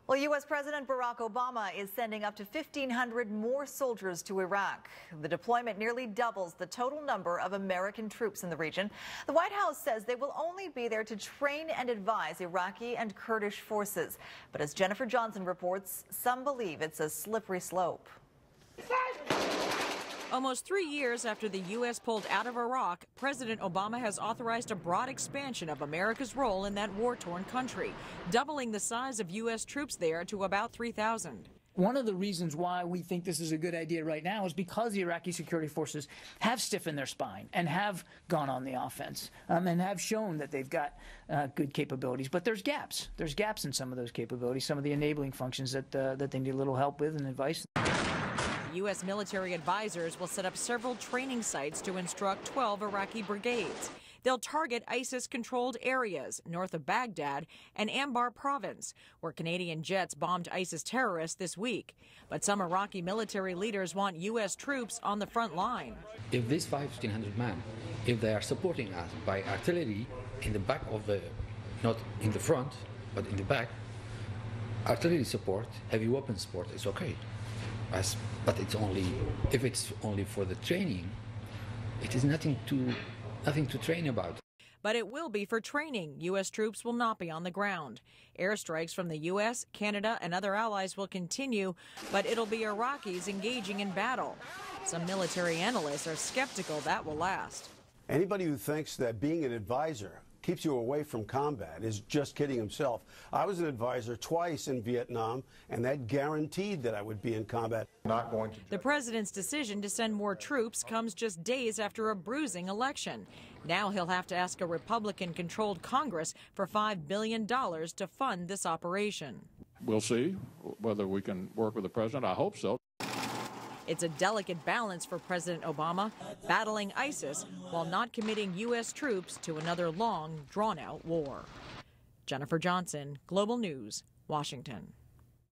Well, U.S. President Barack Obama is sending up to 1,500 more soldiers to Iraq. The deployment nearly doubles the total number of American troops in the region. The White House says they will only be there to train and advise Iraqi and Kurdish forces. But as Jennifer Johnson reports, some believe it's a slippery slope. Almost 3 years after the U.S. pulled out of Iraq, President Obama has authorized a broad expansion of America's role in that war-torn country, doubling the size of U.S. troops there to about 3,000. One of the reasons why we think this is a good idea right now is because the Iraqi security forces have stiffened their spine and have gone on the offense and have shown that they've got good capabilities. But there's gaps. There's gaps in some of those capabilities, some of the enabling functions that they need a little help with and advice. U.S. military advisors will set up several training sites to instruct 12 Iraqi brigades. They'll target ISIS-controlled areas north of Baghdad and Anbar province, where Canadian jets bombed ISIS terrorists this week. But some Iraqi military leaders want U.S. troops on the front line. If these 1,500 men, if they are supporting us by artillery in the back of the, not in the front, but in the back, artillery support, heavy weapons support is okay. But it's only, if it's only for the training, it is nothing to train about. But it will be for training. U.S. troops will not be on the ground. Airstrikes from the U.S., Canada, and other allies will continue, but it'll be Iraqis engaging in battle. Some military analysts are skeptical that will last. Anybody who thinks that being an advisor keeps you away from combat is just kidding himself. I was an advisor twice in Vietnam, and that guaranteed that I would be in combat. The president's decision to send more troops comes just days after a bruising election. Now he'll have to ask a Republican-controlled Congress for $5 billion to fund this operation. We'll see whether we can work with the president. I hope so. It's a delicate balance for President Obama, battling ISIS while not committing U.S. troops to another long, drawn-out war. Jennifer Johnson, Global News, Washington.